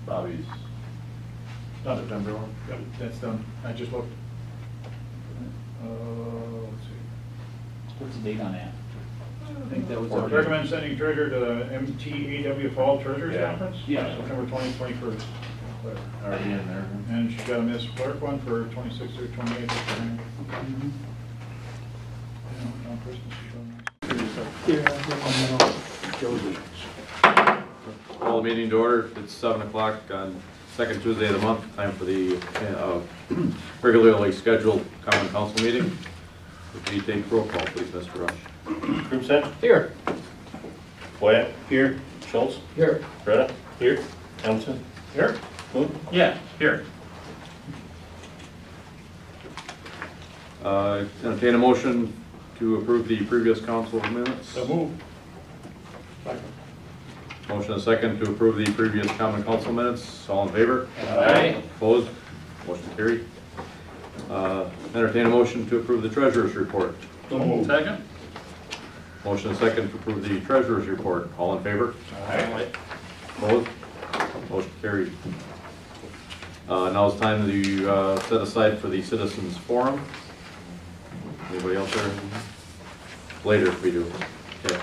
Bobby's. Not September one. Yep, that's done. I just looked. Let's see. What's the date on that? I think that was. Or- Recommend sending treasurer to the MTAW Fall Treasurers Yeah. Conference? Yeah. September 20th, 21st. Already in there. And she's got a Miss Clerk one for 26th through 28th. Call the meeting to order. It's 7 o'clock on second Tuesday of the month. Time for the regularly scheduled common council meeting. Would you take roll call, please, Mr. Rush? Krupsek? Here. Wyatt? Here. Schultz? Here. Freda? Here. Hamilton? Here? Kuhn? Yeah, here. Entertain a motion to approve the previous council minutes. So move. Motion and second to approve the previous common council minutes. All in favor? Aye. Opposed? Motion carried. Entertain a motion to approve the treasurer's report. So moved. Second? Motion and second to approve the treasurer's report. All in favor? Aye. Opposed? Motion carried. Now it's time to set aside for the citizens forum. Anybody else there? Later if we do. Okay.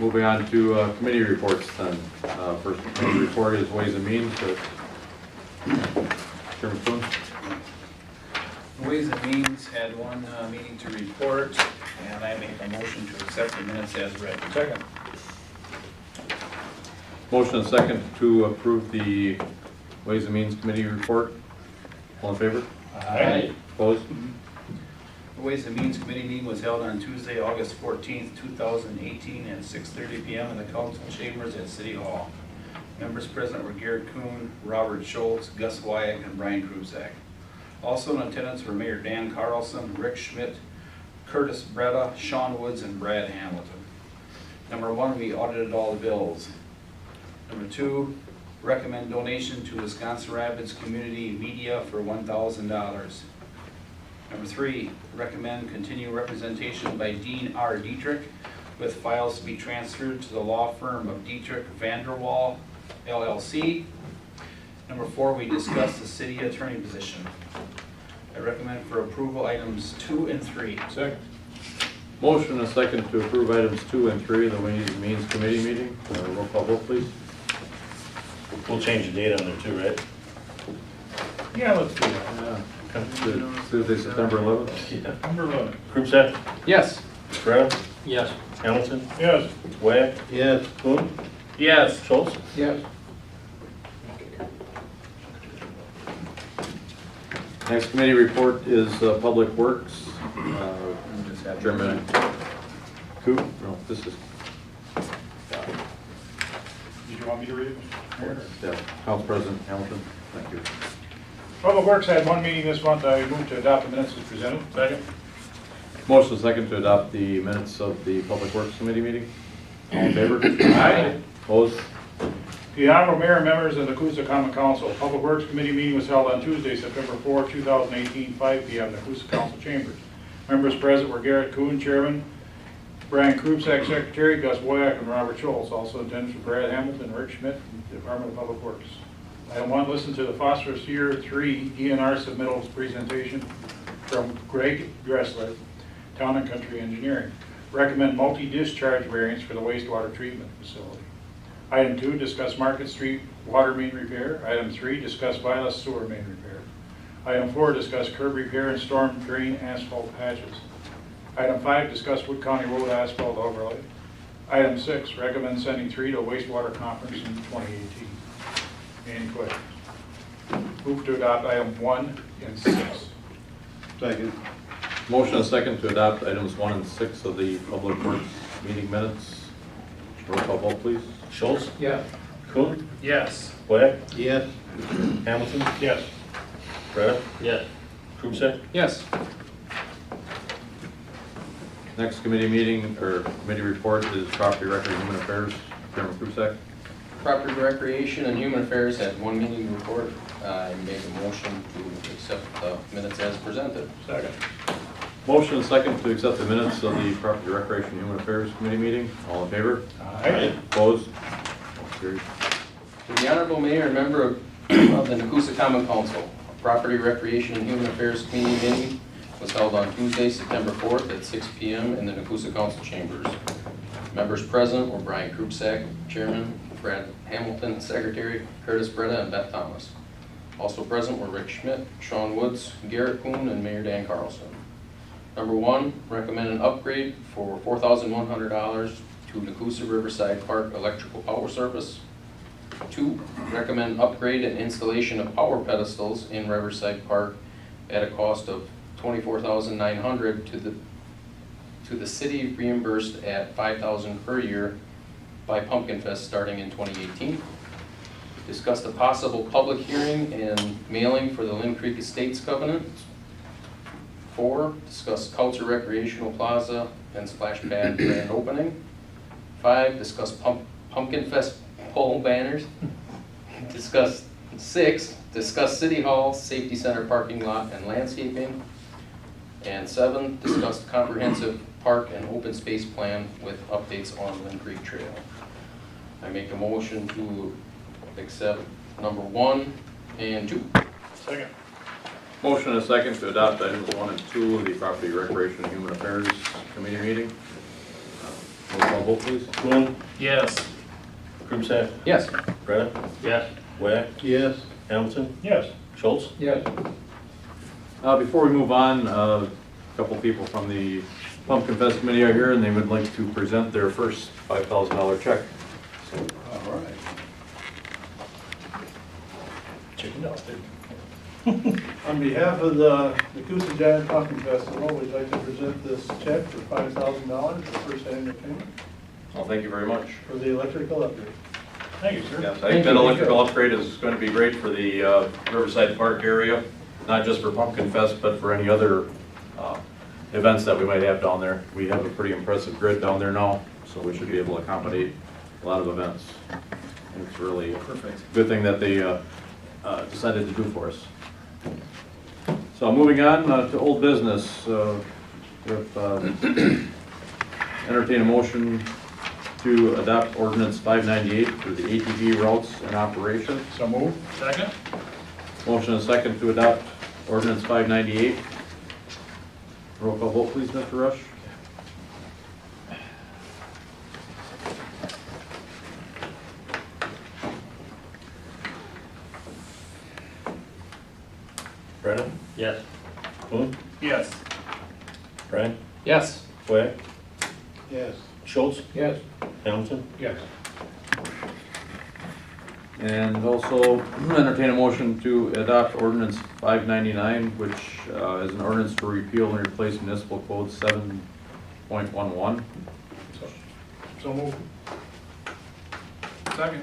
Moving on to committee reports then. First committee report is Ways and Means. Chairman Kuhn. Ways and Means had one meeting to report, and I make a motion to accept the minutes as read. Second. Motion and second to approve the Ways and Means Committee report. All in favor? Aye. Opposed? The Ways and Means Committee meeting was held on Tuesday, August 14th, 2018 at 6:30 p.m. in the council chambers at City Hall. Members present were Garrett Kuhn, Robert Schultz, Gus Wyatt, and Brian Krupsek. Also in attendance were Mayor Dan Carlson, Rick Schmidt, Curtis Breda, Sean Woods, and Brad Hamilton. Number one, we audited all the bills. Number two, recommend donation to Wisconsin Rapids Community Media for $1,000. Number three, recommend continued representation by Dean R. Dietrich with files to be transferred to the law firm of Dietrich Vanderwall LLC. Number four, we discussed the city attorney position. I recommend for approval items 2 and 3. Second. Motion and second to approve items 2 and 3 of the Ways and Means Committee meeting. Roll call vote, please. We'll change the date on there too, right? Yeah, let's do that. Tuesday, September 11th. Yeah. Number 11. Krupsek? Yes. Freda? Yes. Hamilton? Yes. Wyatt? Yes. Kuhn? Yes. Schultz? Yes. Next committee report is Public Works. Chairman Coop? No, this is, Did you want me to read it? Mayor? yeah, Council President Hamilton. Thank you. Public Works had one meeting this month. I move to adopt the minutes as presented. Second. Motion and second to adopt the minutes of the Public Works Committee meeting. All in favor? Aye. Opposed? The Honorable Mayor and members of the Nekoosa Common Council, Public Works Committee meeting was held on Tuesday, September 4, 2018, 5 p.m. in the Nekoosa Council Chambers. Members present were Garrett Kuhn, Chairman, Brian Krupsek, Secretary, Gus Wyatt, and Robert Schultz. Also in attendance were Brad Hamilton and Rick Schmidt from the Department of Public Works. Item 1, listen to the Phosphorus Year 3 DNR submittals presentation from Greg Dressler, Town and Country Engineering. Recommend multi-discharge variance for the wastewater treatment facility. Item 2, discuss Market Street water main repair. Item 3, discuss Vilas sewer main repair. Item 4, discuss curb repair and storm drain asphalt patches. Item 5, discuss Wood County Road asphalt overlay. Item 6, recommend sending 3 to a wastewater conference in 2018. Any questions? Move to adopt item 1 and 6. Second. Motion and second to adopt items 1 and 6 of the Public Works meeting minutes. Roll call vote, please. Schultz? Yeah. Kuhn? Yes. Wyatt? Yes. Hamilton? Yes. Freda? Yes. Krupsek? Yes. Next committee meeting, or committee report is Property Record and Human Affairs. Chairman Krupsek. Property Recreation and Human Affairs had one meeting report. I made a motion to accept the minutes as presented. Second. Motion and second to accept the minutes of the Property Recreation and Human Affairs Committee meeting. All in favor? Aye. Opposed? carried. To the Honorable Mayor and member of the Nekoosa Common Council, a Property, Recreation, and Human Affairs Committee meeting was held on Tuesday, September 4th at 6 p.m. in the Nekoosa Council chambers. Members present were Brian Krupsack, Chairman, Brad Hamilton, Secretary, Curtis Breda, and Beth Thomas. Also present were Rick Schmidt, Sean Woods, Garrett Kuhn, and Mayor Dan Carlson. Number 1, recommend an upgrade for $4,100 to Nekoosa Riverside Park electrical power service. 2, recommend upgrade and installation of power pedestals in Riverside Park at a cost of $24,900 to the city, reimbursed at $5,000 per year by Pumpkin Fest starting in 2018. Discuss the possible public hearing and mailing for the Lynn Creek Estates Covenant. 4, discuss Culture Recreational Plaza and Splash Pad grand opening. 5, discuss Pumpkin Fest pole banners. 6, discuss City Hall, Safety Center parking lot and landscaping. And 7, discuss the comprehensive park and open space plan with updates on Lynn Creek Trail. I make a motion to accept number 1 and 2. Second. Motion and a second to adopt items 1 and 2 of the Property, Recreation, and Human Affairs Committee meeting. Roll call vote, please. Kuhn, Yes. Krupsack, Yes. Breda, Yes. Whack, Yes. Hamilton, Yes. Schultz. Yes. Before we move on, a couple people from the Pumpkin Fest Committee are here, and they would like to present their first $5,000 check. So, All right. Chicken out there. On behalf of the Nekoosa Giant Pumpkin Festival, we'd like to present this check for $5,000 for first annual payment well, thank you very much. for the electrical upgrade. Thank you, sir. Yes, I think that electrical upgrade is going to be great for the Riverside Park area, not just for Pumpkin Fest, but for any other events that we might have down there. We have a pretty impressive grid down there now, so we should be able to accommodate a lot of events. And it's really a good thing that they decided to do for us. So moving on to old business, entertain a motion to adopt ordinance 598 for the ATV routes in operation. So move. Second. Motion and second to adopt ordinance 598. Roll call vote, please, Mr. Rush. Breda, Yes. Kuhn, Yes. Brian, Yes. Whack, Yes. Schultz, Yes. Hamilton, Yes. And also entertain a motion to adopt ordinance 599, which is an ordinance to repeal and replace municipal code 7.11. So move. Second.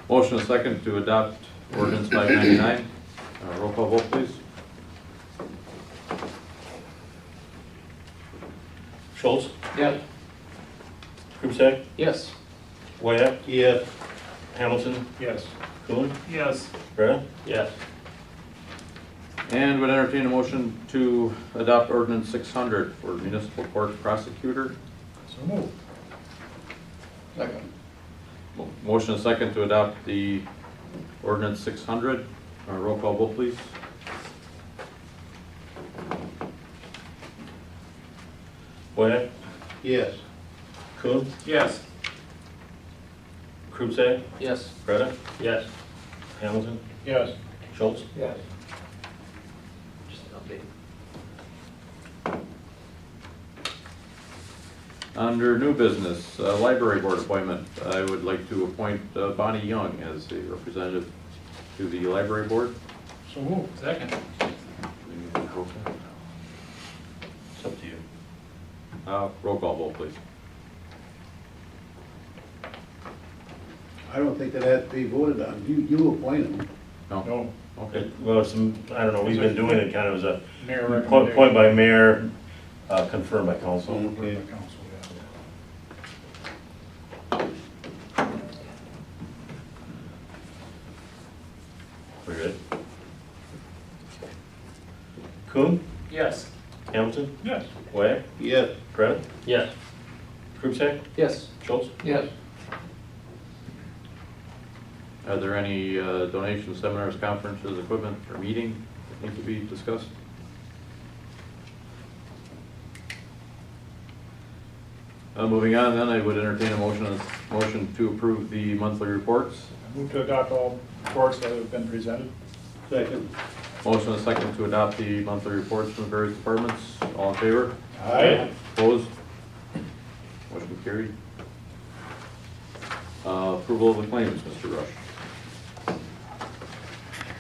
Motion and second to adopt ordinance 599. Roll call vote, please. Schultz, Yes. Krupsack, Yes. Whack, Yes. Hamilton, Yes. Kuhn, Yes. Breda, Yes. And would entertain a motion to adopt ordinance 600 for municipal court prosecutor. So move. Second. Motion and second to adopt the ordinance 600. Roll call vote, please. Whack, Yes. Kuhn, Yes. Krupsack, Yes. Breda, Yes. Hamilton, Yes. Schultz. Yes. Just an update. Under new business, library board appointment, I would like to appoint Bonnie Young as the representative to the library board. So move. Second. It's up to you. Roll call vote, please. I don't think that has to be voted on. You appoint them. No. Okay. Well, I don't know, we've been doing it kind of as a Mayor point recommendation. by mayor, confirmed by council. Okay. Council, We good? Kuhn, Yes. Hamilton, yeah. Yes. Whack, Yes. Breda, Yes. Krupsack, Yes. Schultz. Yes. Are there any donations, seminars, conferences, equipment, or meeting that need to be discussed? Moving on then, I would entertain a motion to approve the monthly reports. Move to adopt all reports that have been presented. Second. Motion and second to adopt the monthly reports from the various departments. All in favor? Aye. Opposed? Motion carried. Approval of the claims, Mr. Rush.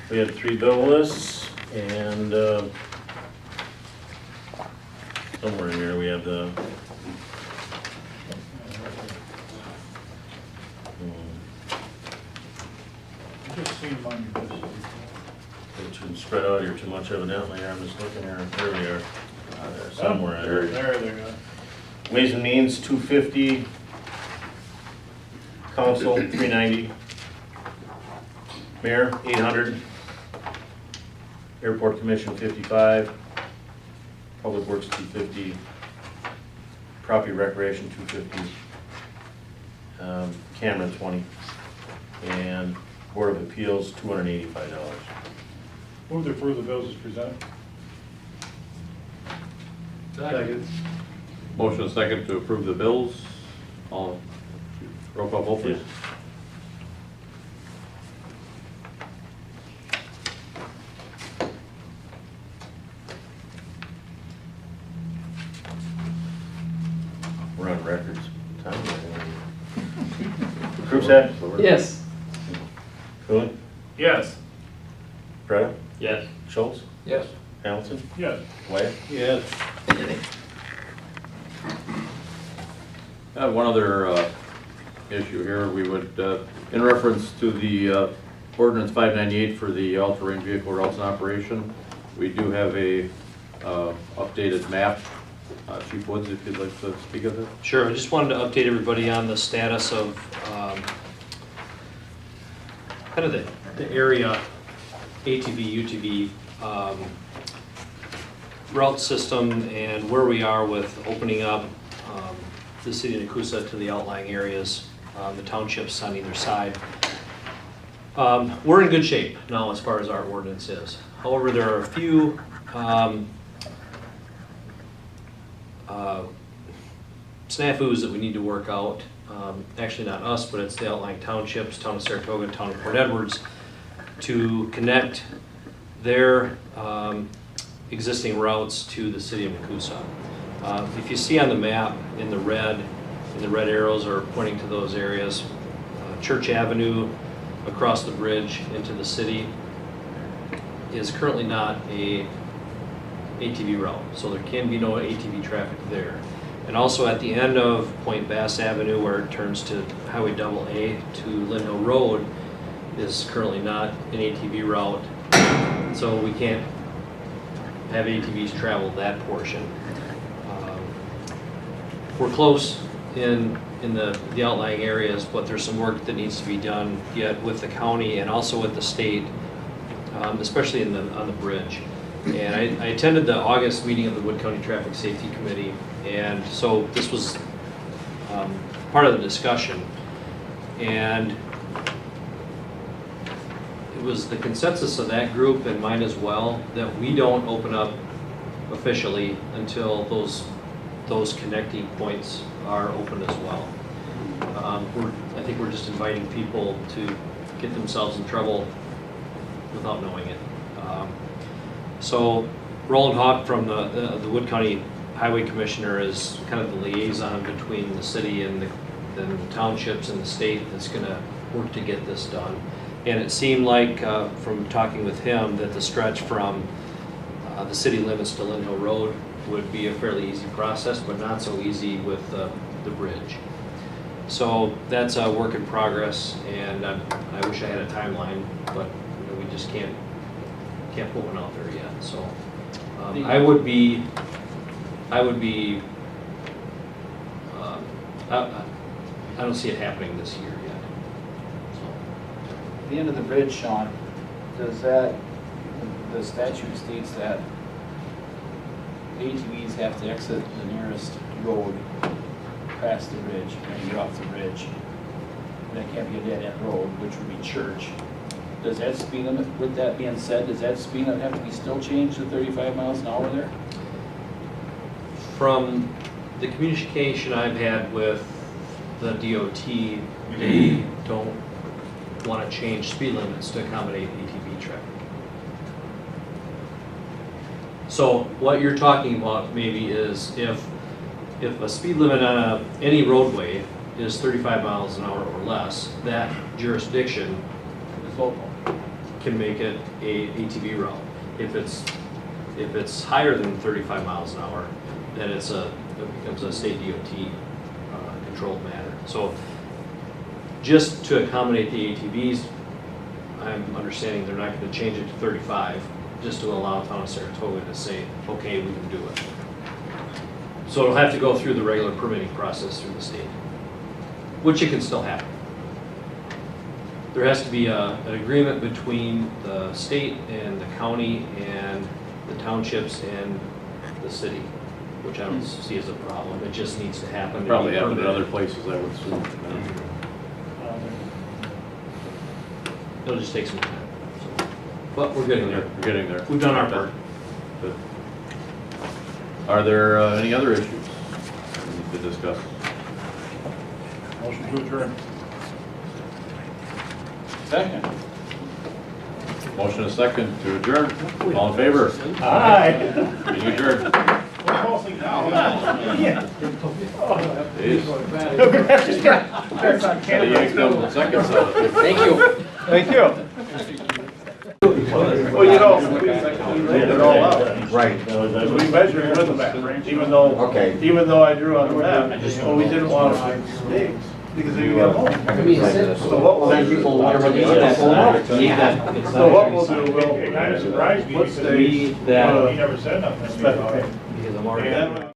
We had 3 bill lists, and somewhere in here we have the Just seen them on your list. it shouldn't spread out here too much evidently. I'm just looking here. There we are. There, somewhere in there. There they go. Ways and Means, 250. Council, 390. Mayor, 800. Airport Commission, 55. Public Works, 250. Property Recreation, 250. Cameron, 20. And Board of Appeals, $285. Move to approve the bills as presented. Second. Motion and second to approve the bills. All, roll call vote please. We're on records. Krupsat? Yes. Coon? Yes. Freda? Yes. Schultz? Yes. Hamilton? Yes. Wyatt? Yes. I have one other issue here. We would, in reference to the ordinance 598 for the all-terrain vehicle routes and operation, we do have a updated map. Chief Woods, if you'd like to speak of it. Sure, I just wanted to update everybody on the status of kind of the area, ATV, UTV route system and where we are with opening up the city of Nekoosa to the outlying areas, the townships on either side. We're in good shape now as far as our ordinance is. However, there are a few snafus that we need to work out. Actually not us, but it's the outlying townships, town of Saratoga, town of Port Edwards, to connect their existing routes to the city of Nekoosa. If you see on the map in the red arrows are pointing to those areas. Church Avenue across the bridge into the city is currently not a ATV route, so there can be no ATV traffic there. And also at the end of Point Bass Avenue, where it turns to Highway AA to Lynn Hill Road, is currently not an ATV route, so we can't have ATVs travel that portion. We're close in the outlying areas, but there's some work that needs to be done yet with the county and also with the state, especially on the bridge. And I attended the August meeting of the Wood County Traffic Safety Committee, and so this was part of the discussion. And it was the consensus of that group and mine as well that we don't open up officially until those connecting points are open as well. I think we're just inviting people to get themselves in trouble without knowing it. So Roland Hawk from the Wood County Highway Commissioner is kind of the liaison between the city and the townships and the state that's going to work to get this done. And it seemed like from talking with him that the stretch from the city limits to Lynn Hill Road would be a fairly easy process, but not so easy with the bridge. So that's a work in progress, and I wish I had a timeline, but we just can't put one out there yet. So I would be. I don't see it happening this year yet. At the end of the bridge, Sean, does that, the statute states that ATVs have to exit the nearest road past the bridge and get off the bridge. that can't be a dead end road, which would be Church. Does that speed limit, with that being said, does that speed limit have to be still changed to 35 miles an hour there? From the communication I've had with the DOT, they don't want to change speed limits to accommodate ATV traffic. So what you're talking about maybe is if a speed limit on any roadway is 35 miles an hour or less, that jurisdiction It's local. can make it a ATV route. If it's higher than 35 miles an hour, then it becomes a state DOT controlled matter. So just to accommodate the ATVs, I'm understanding they're not going to change it to 35, just to allow town of Saratoga to say, okay, we can do it. So it'll have to go through the regular permitting process through the state, which it can still happen. There has to be an agreement between the state and the county and the townships and the city, which I don't see as a problem. It just needs to happen. to be Probably happen in permitted. other places, I would assume. It'll just take some time. So, but we're getting there. We're getting there. We've done our part. Good. Are there any other issues we need to discuss? Motion to adjourn. Second. Motion and second to adjourn. All in favor? Aye. Meeting adjourned. We're closing now. Please. Starts on Yeah, camera. you can seconds out of it. Thank you. Thank you. Well, you know, we laid it all out. Right, We measured with the map, even though I drew on the map, well, we didn't want to make mistakes, because then you get home. So what we'll do, people want to release that. so what we'll do, we'll, It kind of surprised me let's because say, he never said nothing to me about it. Because I'm already. and then